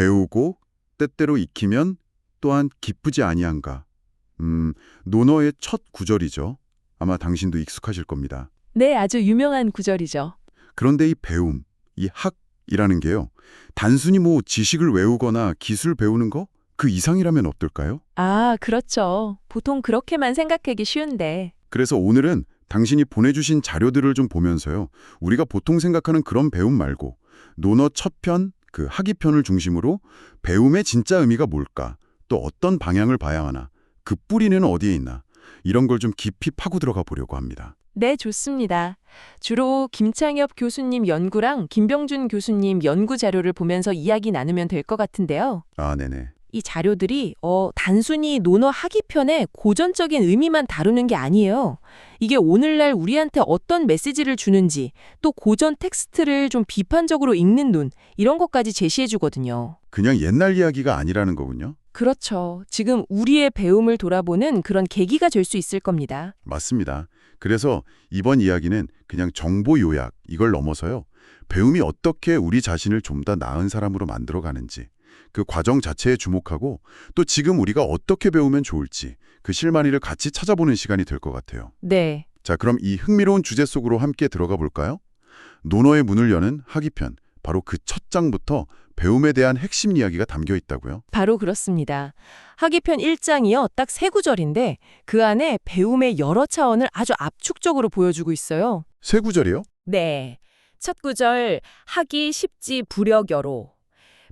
배우고 때때로 익히면 또한 기쁘지 아니한가. 논어의 첫 구절이죠. 아마 당신도 익숙하실 겁니다. 네, 아주 유명한 구절이죠. 그런데 이 배움, 이 학이라는 게요. 단순히 뭐 지식을 외우거나 기술 배우는 거? 그 이상이라면 어떨까요? 아, 그렇죠. 보통 그렇게만 생각하기 쉬운데. 그래서 오늘은 당신이 보내주신 자료들을 좀 보면서요. 우리가 보통 생각하는 그런 배움 말고 논어 첫 편, 그 학이편을 중심으로 배움의 진짜 의미가 뭘까? 또 어떤 방향을 봐야 하나? 그 뿌리는 어디에 있나? 이런 걸 좀 깊이 파고 들어가 보려고 합니다. 네, 좋습니다. 주로 김창엽 교수님 연구랑 김병준 교수님 연구 자료를 보면서 이야기 나누면 될 것 같은데요. 아, 네네. 이 자료들이 단순히 논어 학이편의 고전적인 의미만 다루는 게 아니에요. 이게 오늘날 우리한테 어떤 메시지를 주는지, 또 고전 텍스트를 좀 비판적으로 읽는 눈, 이런 것까지 제시해 주거든요. 그냥 옛날 이야기가 아니라는 거군요. 그렇죠. 지금 우리의 배움을 돌아보는 그런 계기가 될 수 있을 겁니다. 맞습니다. 그래서 이번 이야기는 그냥 정보 요약, 이걸 넘어서요. 배움이 어떻게 우리 자신을 좀 더 나은 사람으로 만들어가는지, 그 과정 자체에 주목하고 또 지금 우리가 어떻게 배우면 좋을지 그 실마리를 같이 찾아보는 시간이 될 것 같아요. 네. 자, 그럼 이 흥미로운 주제 속으로 함께 들어가 볼까요? 논어의 문을 여는 학이편, 바로 그 첫 장부터 배움에 대한 핵심 이야기가 담겨 있다고요? 바로 그렇습니다. 학이편 1장이요. 딱 3구절인데 그 안에 배움의 여러 차원을 아주 압축적으로 보여주고 있어요. 세 구절이요? 네. 첫 구절 학이 십지 부력여로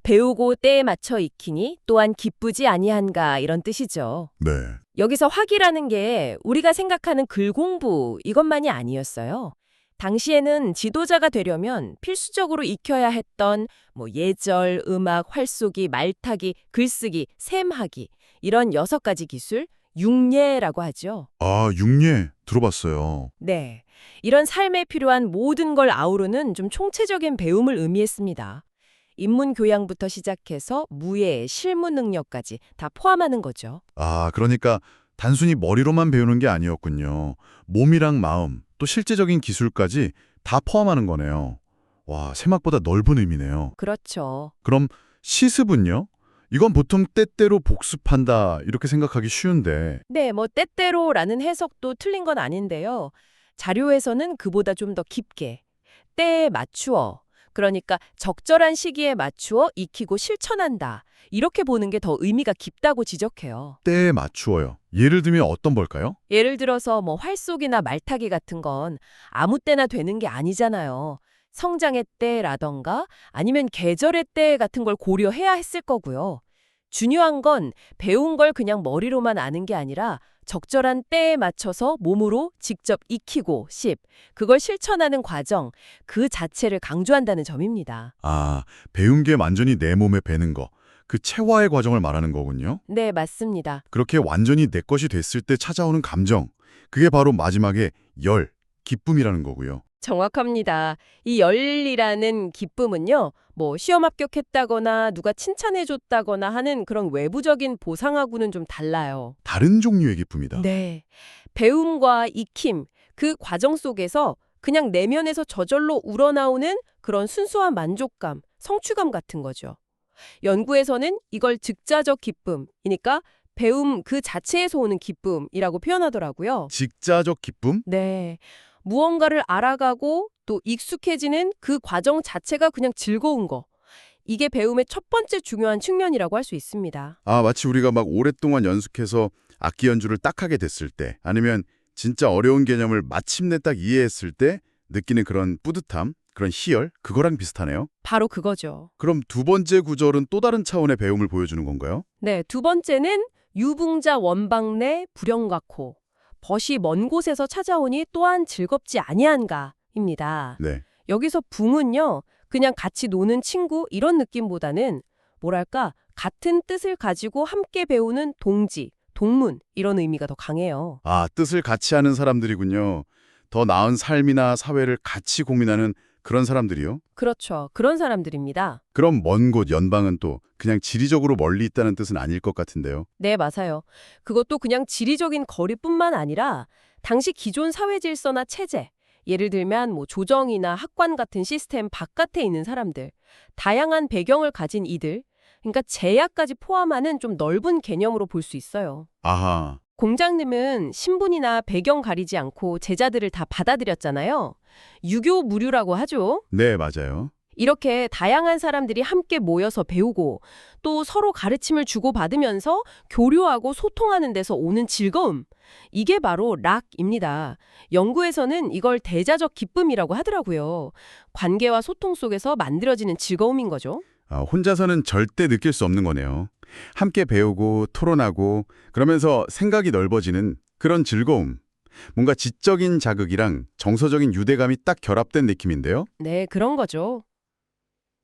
배우고 때에 맞춰 익히니 또한 기쁘지 아니한가 이런 뜻이죠. 네. 여기서 학이라는 게 우리가 생각하는 글공부 이것만이 아니었어요. 당시에는 지도자가 되려면 필수적으로 익혀야 했던 예절, 음악, 활쏘기, 말타기, 글쓰기, 셈하기 이런 6가지 기술, 육예라고 하죠. 아, 육예 들어봤어요. 네. 이런 삶에 필요한 모든 걸 아우르는 좀 총체적인 배움을 의미했습니다. 인문 교양부터 시작해서 무예, 실무 능력까지 다 포함하는 거죠. 아, 그러니까 단순히 머리로만 배우는 게 아니었군요. 몸이랑 마음, 또 실제적인 기술까지 다 포함하는 거네요. 와, 생각보다 넓은 의미네요. 그렇죠. 그럼 시습은요? 이건 보통 때때로 복습한다 이렇게 생각하기 쉬운데. 네, 때때로라는 해석도 틀린 건 아닌데요. 자료에서는 그보다 좀 더 깊게 때에 맞추어, 그러니까 적절한 시기에 맞추어 익히고 실천한다. 이렇게 보는 게 더 의미가 깊다고 지적해요. 때에 맞추어요. 예를 들면 어떤 걸까요? 예를 들어서 활쏘기나 말타기 같은 건 아무 때나 되는 게 아니잖아요. 성장의 때라던가 아니면 계절의 때 같은 걸 고려해야 했을 거고요. 중요한 건 배운 걸 그냥 머리로만 아는 게 아니라 적절한 때에 맞춰서 몸으로 직접 익히고 그걸 실천하는 과정, 그 자체를 강조한다는 점입니다. 아, 배운 게 완전히 내 몸에 배는 거. 그 체화의 과정을 말하는 거군요. 네, 맞습니다. 그렇게 완전히 내 것이 됐을 때 찾아오는 감정. 그게 바로 마지막에 기쁨이라는 거고요. 정확합니다. 이 열이라는 기쁨은요, 시험 합격했다거나 누가 칭찬해줬다거나 하는 그런 외부적인 보상하고는 좀 달라요. 다른 종류의 기쁨이다. 네. 배움과 익힘, 그 과정 속에서 그냥 내면에서 저절로 우러나오는 그런 순수한 만족감, 성취감 같은 거죠. 연구에서는 이걸 즉자적 기쁨이니까 배움 그 자체에서 오는 기쁨이라고 표현하더라고요. 직자적 기쁨? 네. 무언가를 알아가고 또 익숙해지는 그 과정 자체가 그냥 즐거운 거. 이게 배움의 첫 번째 중요한 측면이라고 할 수 있습니다. 아, 마치 우리가 막 오랫동안 연습해서 악기 연주를 딱 하게 됐을 때, 아니면 진짜 어려운 개념을 마침내 딱 이해했을 때 느끼는 그런 뿌듯함, 그런 희열, 그거랑 비슷하네요. 바로 그거죠. 그럼 두 번째 구절은 또 다른 차원의 배움을 보여주는 건가요? 네, 두 번째는 유붕자 원방내 불영각호. 벗이 먼 곳에서 찾아오니 또한 즐겁지 아니한가입니다. 네. 여기서 붕은요, 그냥 같이 노는 친구 이런 느낌보다는 같은 뜻을 가지고 함께 배우는 동지, 동문 이런 의미가 더 강해요. 아, 뜻을 같이 하는 사람들이군요. 더 나은 삶이나 사회를 같이 고민하는 그런 사람들이요? 그렇죠. 그런 사람들입니다. 그럼 먼 곳, 연방은 또 그냥 지리적으로 멀리 있다는 뜻은 아닐 것 같은데요. 네, 맞아요. 그것도 그냥 지리적인 거리뿐만 아니라 당시 기존 사회 질서나 체제, 예를 들면 조정이나 학관 같은 시스템 바깥에 있는 사람들, 다양한 배경을 가진 이들, 그러니까 제약까지 포함하는 좀 넓은 개념으로 볼 수 있어요. 아하. 공자님은 신분이나 배경 가리지 않고 제자들을 다 받아들였잖아요. 유교 무류라고 하죠. 네, 맞아요. 이렇게 다양한 사람들이 함께 모여서 배우고 또 서로 가르침을 주고받으면서 교류하고 소통하는 데서 오는 즐거움. 이게 바로 락입니다. 연구에서는 이걸 대자적 기쁨이라고 하더라고요. 관계와 소통 속에서 만들어지는 즐거움인 거죠. 혼자서는 절대 느낄 수 없는 거네요. 함께 배우고 토론하고 그러면서 생각이 넓어지는 그런 즐거움. 뭔가 지적인 자극이랑 정서적인 유대감이 딱 결합된 느낌인데요. 네, 그런 거죠.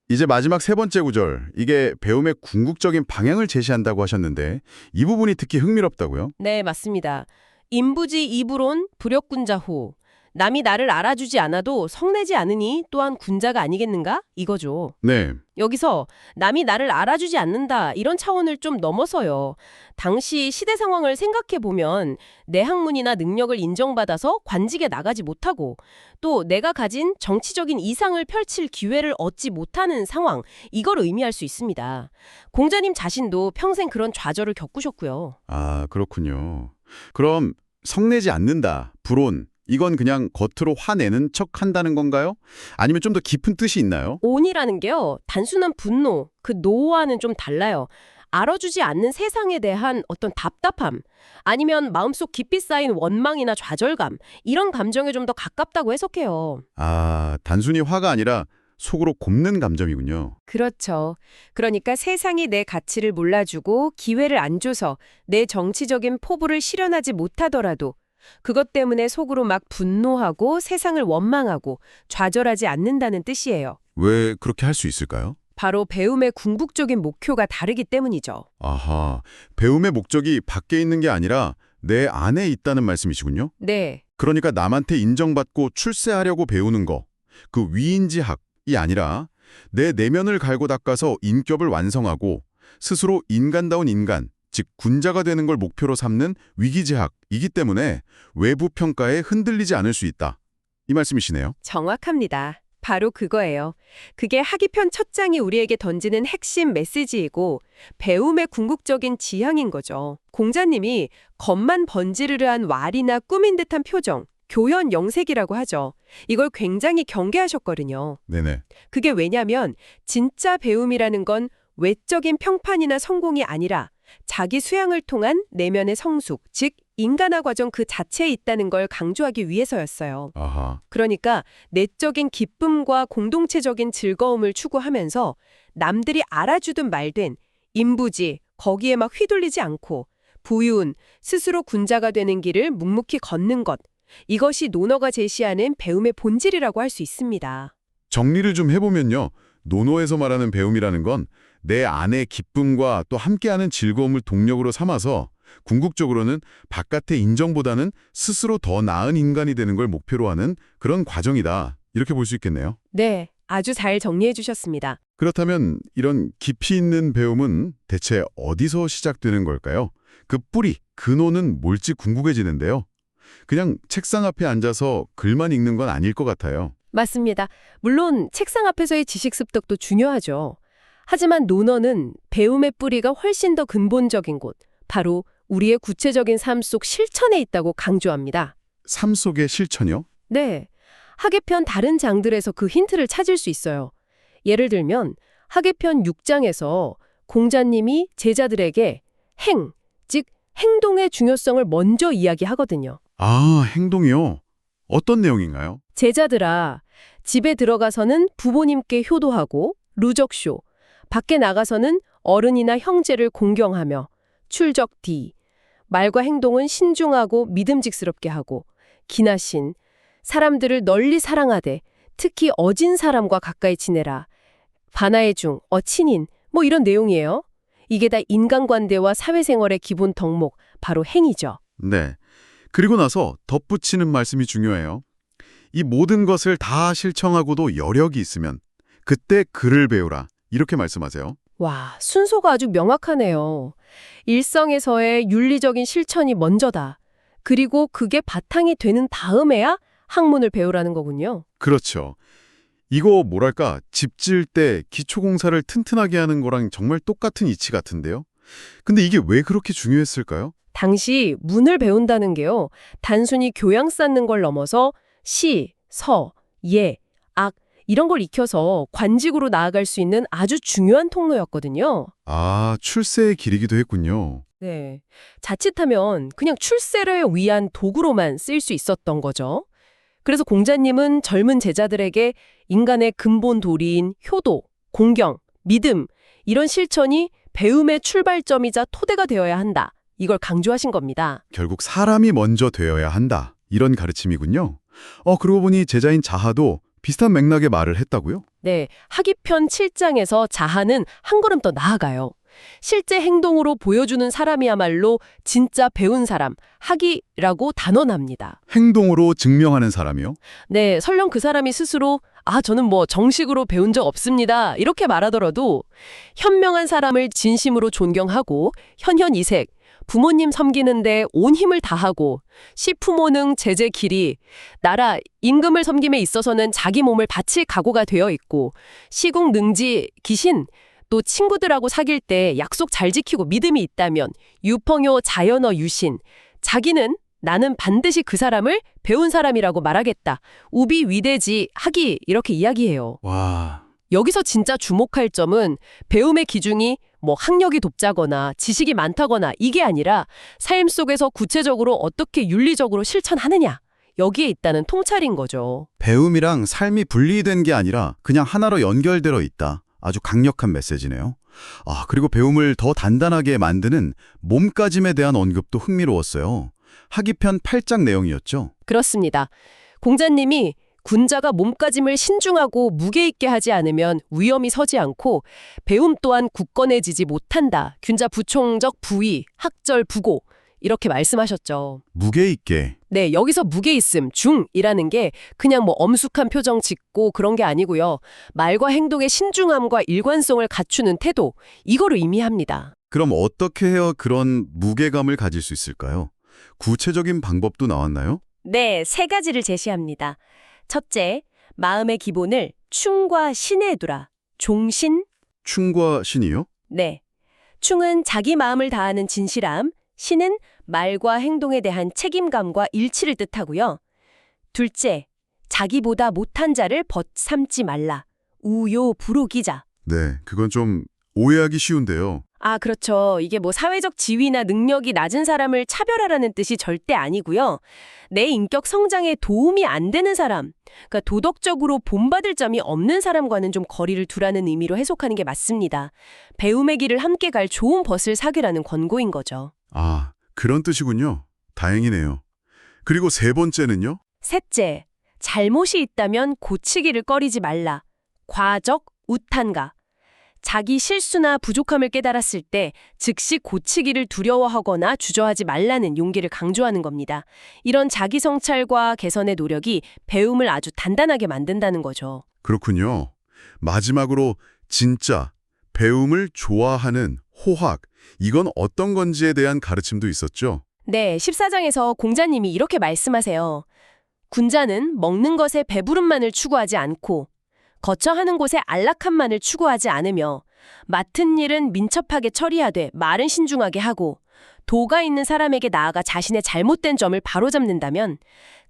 이제 마지막 세 번째 구절, 이게 배움의 궁극적인 방향을 제시한다고 하셨는데 이 부분이 특히 흥미롭다고요? 네, 맞습니다. 인부지 이부론 부력군자호. 남이 나를 알아주지 않아도 성내지 않으니 또한 군자가 아니겠는가? 이거죠. 네, 여기서 남이 나를 알아주지 않는다 이런 차원을 좀 넘어서요. 당시 시대 상황을 생각해 보면 내 학문이나 능력을 인정받아서 관직에 나가지 못하고 또 내가 가진 정치적인 이상을 펼칠 기회를 얻지 못하는 상황, 이걸 의미할 수 있습니다. 공자님 자신도 평생 그런 좌절을 겪으셨고요. 아, 그렇군요. 그럼 성내지 않는다, 불온, 이건 그냥 겉으로 화내는 척 한다는 건가요? 아니면 좀 더 깊은 뜻이 있나요? 온이라는 게요, 단순한 분노, 그 노와는 좀 달라요. 알아주지 않는 세상에 대한 어떤 답답함, 아니면 마음속 깊이 쌓인 원망이나 좌절감, 이런 감정에 좀 더 가깝다고 해석해요. 아, 단순히 화가 아니라 속으로 곱는 감정이군요. 그렇죠. 그러니까 세상이 내 가치를 몰라주고 기회를 안 줘서 내 정치적인 포부를 실현하지 못하더라도 그것 때문에 속으로 막 분노하고 세상을 원망하고 좌절하지 않는다는 뜻이에요. 왜 그렇게 할 수 있을까요? 바로 배움의 궁극적인 목표가 다르기 때문이죠. 아하, 배움의 목적이 밖에 있는 게 아니라 내 안에 있다는 말씀이시군요. 네. 그러니까 남한테 인정받고 출세하려고 배우는 거, 그 위인지학이 아니라 내 내면을 갈고 닦아서 인격을 완성하고 스스로 인간다운 인간, 즉 군자가 되는 걸 목표로 삼는 위기지학이기 때문에 외부 평가에 흔들리지 않을 수 있다. 이 말씀이시네요. 정확합니다. 바로 그거예요. 그게 학위편 첫 장이 우리에게 던지는 핵심 메시지이고 배움의 궁극적인 지향인 거죠. 공자님이 겉만 번지르르한 왈이나 꾸민 듯한 표정, 교연 영색이라고 하죠. 이걸 굉장히 경계하셨거든요. 네네. 그게 왜냐면 진짜 배움이라는 건 외적인 평판이나 성공이 아니라 자기 수양을 통한 내면의 성숙, 즉 인간화 과정 그 자체에 있다는 걸 강조하기 위해서였어요. 아하. 그러니까 내적인 기쁨과 공동체적인 즐거움을 추구하면서 남들이 알아주든 말든 인부지, 거기에 막 휘둘리지 않고 부유운, 스스로 군자가 되는 길을 묵묵히 걷는 것. 이것이 논어가 제시하는 배움의 본질이라고 할 수 있습니다. 정리를 좀 해보면요. 논어에서 말하는 배움이라는 건 내 안의 기쁨과 또 함께하는 즐거움을 동력으로 삼아서 궁극적으로는 바깥의 인정보다는 스스로 더 나은 인간이 되는 걸 목표로 하는 그런 과정이다. 이렇게 볼 수 있겠네요. 네, 아주 잘 정리해 주셨습니다. 그렇다면 이런 깊이 있는 배움은 대체 어디서 시작되는 걸까요? 그 뿌리, 근원은 뭘지 궁금해지는데요. 그냥 책상 앞에 앉아서 글만 읽는 건 아닐 것 같아요. 맞습니다. 물론 책상 앞에서의 지식 습득도 중요하죠. 하지만 논어는 배움의 뿌리가 훨씬 더 근본적인 곳, 바로 우리의 구체적인 삶 속 실천에 있다고 강조합니다. 삶 속의 실천이요? 네, 학예편 다른 장들에서 그 힌트를 찾을 수 있어요. 예를 들면 학예편 6장에서 공자님이 제자들에게 행, 즉 행동의 중요성을 먼저 이야기하거든요. 아, 행동이요? 어떤 내용인가요? 제자들아, 집에 들어가서는 부모님께 효도하고 루적쇼, 밖에 나가서는 어른이나 형제를 공경하며 출적디, 말과 행동은 신중하고 믿음직스럽게 하고 기나신, 사람들을 널리 사랑하되 특히 어진 사람과 가까이 지내라. 반하의 중, 어친인, 뭐 이런 내용이에요. 이게 다 인간관계와 사회생활의 기본 덕목, 바로 행이죠. 네. 그리고 나서 덧붙이는 말씀이 중요해요. 이 모든 것을 다 실천하고도 여력이 있으면 그때 글을 배우라. 이렇게 말씀하세요. 와, 순서가 아주 명확하네요. 일상에서의 윤리적인 실천이 먼저다. 그리고 그게 바탕이 되는 다음에야 학문을 배우라는 거군요. 그렇죠. 이거 뭐랄까, 집 지을 때 기초공사를 튼튼하게 하는 거랑 정말 똑같은 이치 같은데요? 근데 이게 왜 그렇게 중요했을까요? 당시 문을 배운다는 게요. 단순히 교양 쌓는 걸 넘어서 시, 서, 예, 악 이런 걸 익혀서 관직으로 나아갈 수 있는 아주 중요한 통로였거든요. 아, 출세의 길이기도 했군요. 네. 자칫하면 그냥 출세를 위한 도구로만 쓰일 수 있었던 거죠. 그래서 공자님은 젊은 제자들에게 인간의 근본 도리인 효도, 공경, 믿음 이런 실천이 배움의 출발점이자 토대가 되어야 한다. 이걸 강조하신 겁니다. 결국 사람이 먼저 되어야 한다. 이런 가르침이군요. 그러고 보니 제자인 자하도 비슷한 맥락의 말을 했다고요? 네, 하기편 7장에서 자하는 한 걸음 더 나아가요. 실제 행동으로 보여주는 사람이야말로 진짜 배운 사람, 하기라고 단언합니다. 행동으로 증명하는 사람이요? 네, 설령 그 사람이 스스로 저는 정식으로 배운 적 없습니다. 이렇게 말하더라도 현명한 사람을 진심으로 존경하고 현현이색, 부모님 섬기는데 온 힘을 다하고 시부모능 제재 길이, 나라, 임금을 섬김에 있어서는 자기 몸을 바칠 각오가 되어 있고 시국 능지, 기신, 또 친구들하고 사귈 때 약속 잘 지키고 믿음이 있다면 유펑요 자연어 유신, 자기는 나는 반드시 그 사람을 배운 사람이라고 말하겠다. 우비 위대지 하기 이렇게 이야기해요. 와, 여기서 진짜 주목할 점은 배움의 기준이 학력이 높자거나 지식이 많다거나 이게 아니라 삶 속에서 구체적으로 어떻게 윤리적으로 실천하느냐. 여기에 있다는 통찰인 거죠. 배움이랑 삶이 분리된 게 아니라 그냥 하나로 연결되어 있다. 아주 강력한 메시지네요. 그리고 배움을 더 단단하게 만드는 몸가짐에 대한 언급도 흥미로웠어요. 하기편 8장 내용이었죠. 그렇습니다. 공자님이 군자가 몸가짐을 신중하고 무게 있게 하지 않으면 위험이 서지 않고 배움 또한 굳건해지지 못한다. 균자 부총적 부위, 학절 부고 이렇게 말씀하셨죠. 무게 있게. 네, 여기서 무게 있음, 중이라는 게 그냥 엄숙한 표정 짓고 그런 게 아니고요. 말과 행동의 신중함과 일관성을 갖추는 태도, 이거를 의미합니다. 그럼 어떻게 해야 그런 무게감을 가질 수 있을까요? 구체적인 방법도 나왔나요? 네, 세 가지를 제시합니다. 첫째, 마음의 기본을 충과 신에 두라. 종신? 충과 신이요? 네. 충은 자기 마음을 다하는 진실함, 신은 말과 행동에 대한 책임감과 일치를 뜻하고요. 둘째, 자기보다 못한 자를 벗삼지 말라. 우요 부록이자. 네, 그건 좀 오해하기 쉬운데요. 그렇죠. 이게 사회적 지위나 능력이 낮은 사람을 차별하라는 뜻이 절대 아니고요. 내 인격 성장에 도움이 안 되는 사람, 그러니까 도덕적으로 본받을 점이 없는 사람과는 좀 거리를 두라는 의미로 해석하는 게 맞습니다. 배움의 길을 함께 갈 좋은 벗을 사귀라는 권고인 거죠. 그런 뜻이군요. 다행이네요. 그리고 세 번째는요? 셋째, 잘못이 있다면 고치기를 꺼리지 말라. 과적, 우탄가. 자기 실수나 부족함을 깨달았을 때 즉시 고치기를 두려워하거나 주저하지 말라는 용기를 강조하는 겁니다. 이런 자기 성찰과 개선의 노력이 배움을 아주 단단하게 만든다는 거죠. 그렇군요. 마지막으로 진짜 배움을 좋아하는 호학, 이건 어떤 건지에 대한 가르침도 있었죠? 네, 14장에서 공자님이 이렇게 말씀하세요. 군자는 먹는 것에 배부름만을 추구하지 않고 거처하는 곳에 안락함만을 추구하지 않으며 맡은 일은 민첩하게 처리하되 말은 신중하게 하고 도가 있는 사람에게 나아가 자신의 잘못된 점을 바로잡는다면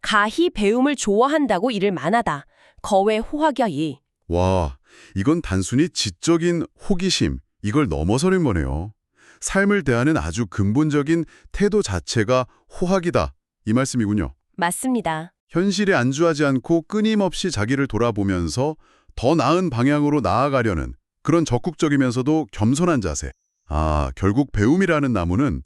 가히 배움을 좋아한다고 이를 만하다. 거외 호학야이. 와, 이건 단순히 지적인 호기심, 이걸 넘어서는 거네요. 삶을 대하는 아주 근본적인 태도 자체가 호학이다, 이 말씀이군요. 맞습니다. 현실에 안주하지 않고 끊임없이 자기를 돌아보면서 더 나은 방향으로 나아가려는 그런 적극적이면서도 겸손한 자세. 결국 배움이라는 나무는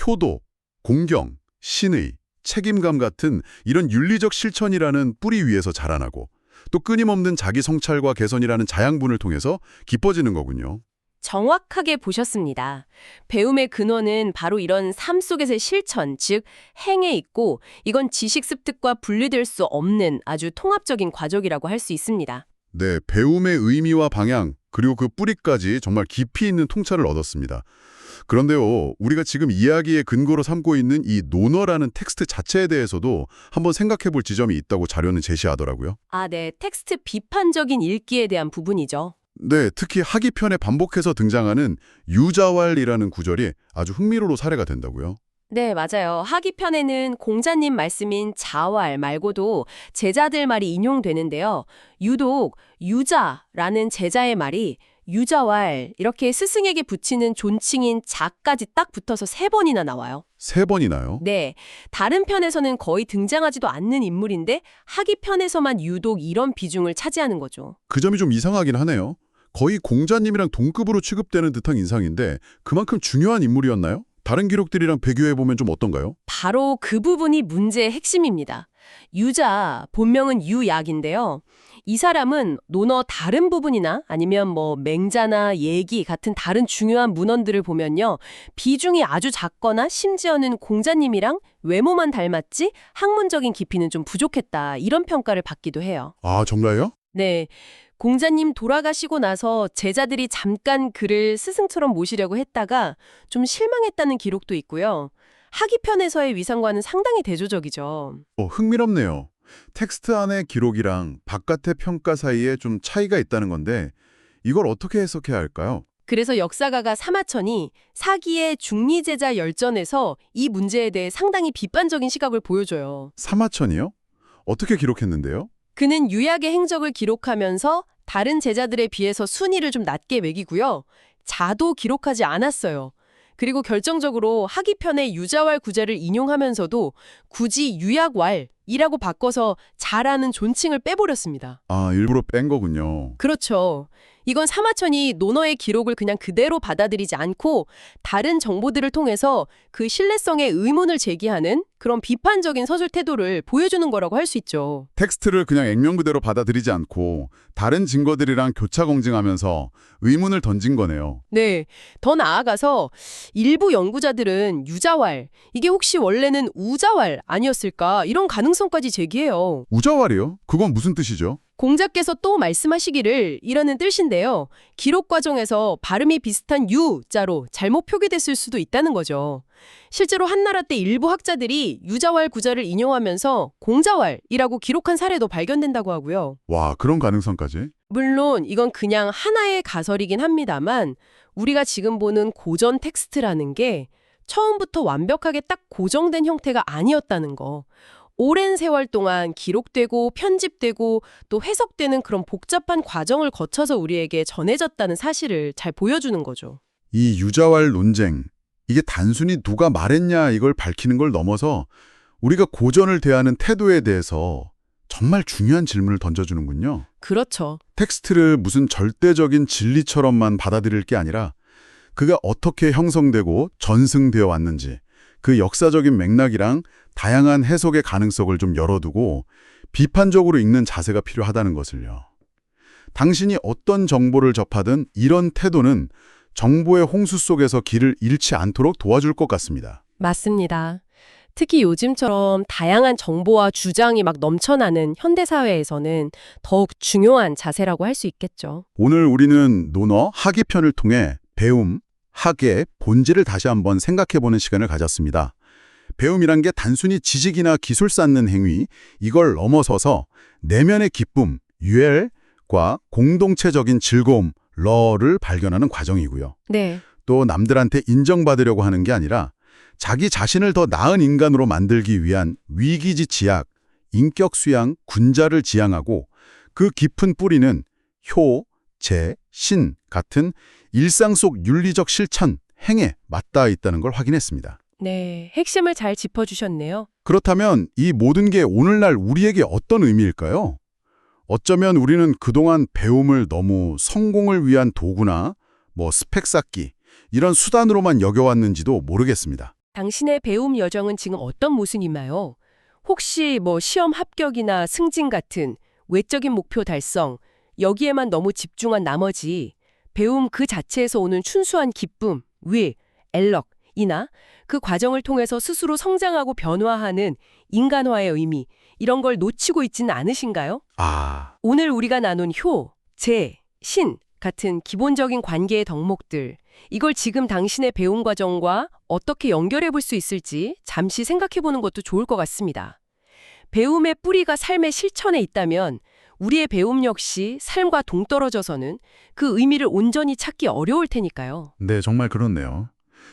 효도, 공경, 신의, 책임감 같은 이런 윤리적 실천이라는 뿌리 위에서 자라나고 또 끊임없는 자기 성찰과 개선이라는 자양분을 통해서 깊어지는 거군요. 정확하게 보셨습니다. 배움의 근원은 바로 이런 삶 속에서의 실천, 즉 행에 있고 이건 지식 습득과 분리될 수 없는 아주 통합적인 과정이라고 할 수 있습니다. 네, 배움의 의미와 방향, 그리고 그 뿌리까지 정말 깊이 있는 통찰을 얻었습니다. 그런데요, 우리가 지금 이야기의 근거로 삼고 있는 이 논어라는 텍스트 자체에 대해서도 한번 생각해 볼 지점이 있다고 자료는 제시하더라고요. 아, 네. 텍스트 비판적인 읽기에 대한 부분이죠. 네, 특히 하기편에 반복해서 등장하는 유자왈이라는 구절이 아주 흥미로운 사례가 된다고요. 네, 맞아요. 하기편에는 공자님 말씀인 자왈 말고도 제자들 말이 인용되는데요. 유독 유자라는 제자의 말이 유자왈 이렇게 스승에게 붙이는 존칭인 자까지 딱 붙어서 3번이나 나와요. 3번이나요? 네, 다른 편에서는 거의 등장하지도 않는 인물인데 하기편에서만 유독 이런 비중을 차지하는 거죠. 그 점이 좀 이상하긴 하네요. 거의 공자님이랑 동급으로 취급되는 듯한 인상인데 그만큼 중요한 인물이었나요? 다른 기록들이랑 비교해보면 좀 어떤가요? 바로 그 부분이 문제의 핵심입니다. 유자, 본명은 유약인데요. 이 사람은 논어 다른 부분이나 아니면 맹자나 예기 같은 다른 중요한 문헌들을 보면요. 비중이 아주 작거나 심지어는 공자님이랑 외모만 닮았지 학문적인 깊이는 좀 부족했다. 이런 평가를 받기도 해요. 아, 정말요? 네. 공자님 돌아가시고 나서 제자들이 잠깐 그를 스승처럼 모시려고 했다가 좀 실망했다는 기록도 있고요. 하기편에서의 위상과는 상당히 대조적이죠. 흥미롭네요. 텍스트 안의 기록이랑 바깥의 평가 사이에 좀 차이가 있다는 건데 이걸 어떻게 해석해야 할까요? 그래서 역사가가 사마천이 사기의 중리제자 열전에서 이 문제에 대해 상당히 비판적인 시각을 보여줘요. 사마천이요? 어떻게 기록했는데요? 그는 유약의 행적을 기록하면서 다른 제자들에 비해서 순위를 좀 낮게 매기고요. 자도 기록하지 않았어요. 그리고 결정적으로 하기편의 유자왈 구제를 인용하면서도 굳이 유약왈이라고 바꿔서 자라는 존칭을 빼버렸습니다. 아, 일부러 뺀 거군요. 그렇죠. 이건 사마천이 논어의 기록을 그냥 그대로 받아들이지 않고 다른 정보들을 통해서 그 신뢰성에 의문을 제기하는 그런 비판적인 서술 태도를 보여주는 거라고 할 수 있죠. 텍스트를 그냥 액면 그대로 받아들이지 않고 다른 증거들이랑 교차 검증하면서 의문을 던진 거네요. 네, 더 나아가서 일부 연구자들은 유자왈, 이게 혹시 원래는 우자왈 아니었을까 이런 가능성까지 제기해요. 우자왈이요? 그건 무슨 뜻이죠? 공자께서 또 말씀하시기를 이라는 뜻인데요. 기록 과정에서 발음이 비슷한 유자로 잘못 표기됐을 수도 있다는 거죠. 실제로 한나라 때 일부 학자들이 유자왈 구자를 인용하면서 공자왈이라고 기록한 사례도 발견된다고 하고요. 와, 그런 가능성까지? 물론 이건 그냥 하나의 가설이긴 합니다만 우리가 지금 보는 고전 텍스트라는 게 처음부터 완벽하게 딱 고정된 형태가 아니었다는 거. 오랜 세월 동안 기록되고 편집되고 또 해석되는 그런 복잡한 과정을 거쳐서 우리에게 전해졌다는 사실을 잘 보여주는 거죠. 이 유자왈 논쟁, 이게 단순히 누가 말했냐 이걸 밝히는 걸 넘어서 우리가 고전을 대하는 태도에 대해서 정말 중요한 질문을 던져주는군요. 그렇죠. 텍스트를 무슨 절대적인 진리처럼만 받아들일 게 아니라 그가 어떻게 형성되고 전승되어 왔는지 그 역사적인 맥락이랑 다양한 해석의 가능성을 좀 열어두고 비판적으로 읽는 자세가 필요하다는 것을요. 당신이 어떤 정보를 접하든 이런 태도는 정보의 홍수 속에서 길을 잃지 않도록 도와줄 것 같습니다. 맞습니다. 특히 요즘처럼 다양한 정보와 주장이 막 넘쳐나는 현대사회에서는 더욱 중요한 자세라고 할 수 있겠죠. 오늘 우리는 논어 학이편을 통해 배움, 학의 본질을 다시 한번 생각해보는 시간을 가졌습니다. 배움이란 게 단순히 지식이나 기술 쌓는 행위, 이걸 넘어서서 내면의 기쁨, 유엘과 공동체적인 즐거움, 러를 발견하는 과정이고요. 네. 또 남들한테 인정받으려고 하는 게 아니라 자기 자신을 더 나은 인간으로 만들기 위한 위기지 지약, 인격 수양, 군자를 지향하고 그 깊은 뿌리는 효, 재, 신 같은 일상 속 윤리적 실천, 행에 맞닿아 있다는 걸 확인했습니다. 네, 핵심을 잘 짚어주셨네요. 그렇다면 이 모든 게 오늘날 우리에게 어떤 의미일까요? 어쩌면 우리는 그동안 배움을 너무 성공을 위한 도구나 스펙 쌓기 이런 수단으로만 여겨왔는지도 모르겠습니다. 당신의 배움 여정은 지금 어떤 모습인가요? 혹시 시험 합격이나 승진 같은 외적인 목표 달성, 여기에만 너무 집중한 나머지 배움 그 자체에서 오는 순수한 기쁨, 위, 엘럭이나 그 과정을 통해서 스스로 성장하고 변화하는 인간화의 의미, 이런 걸 놓치고 있지는 않으신가요? 아, 오늘 우리가 나눈 효, 재, 신, 같은 기본적인 관계의 덕목들, 이걸 지금 당신의 배움 과정과 어떻게 연결해 볼 수 있을지 잠시 생각해 보는 것도 좋을 것 같습니다. 배움의 뿌리가 삶의 실천에 있다면 우리의 배움 역시 삶과 동떨어져서는 그 의미를 온전히 찾기 어려울 테니까요. 네, 정말 그렇네요.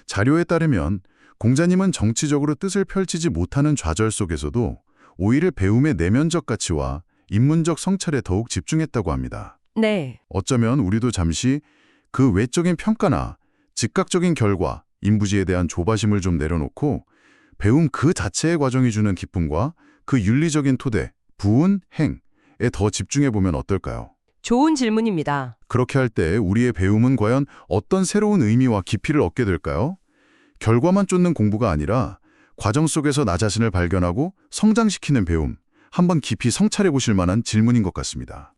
자료에 따르면 공자님은 정치적으로 뜻을 펼치지 못하는 좌절 속에서도 오히려 배움의 내면적 가치와 인문적 성찰에 더욱 집중했다고 합니다. 네. 어쩌면 우리도 잠시 그 외적인 평가나 즉각적인 결과, 인부지에 대한 조바심을 좀 내려놓고 배움 그 자체의 과정이 주는 기쁨과 그 윤리적인 토대, 부운, 행에 더 집중해보면 어떨까요? 좋은 질문입니다. 그렇게 할 때 우리의 배움은 과연 어떤 새로운 의미와 깊이를 얻게 될까요? 결과만 쫓는 공부가 아니라 과정 속에서 나 자신을 발견하고 성장시키는 배움, 한번 깊이 성찰해 보실 만한 질문인 것 같습니다.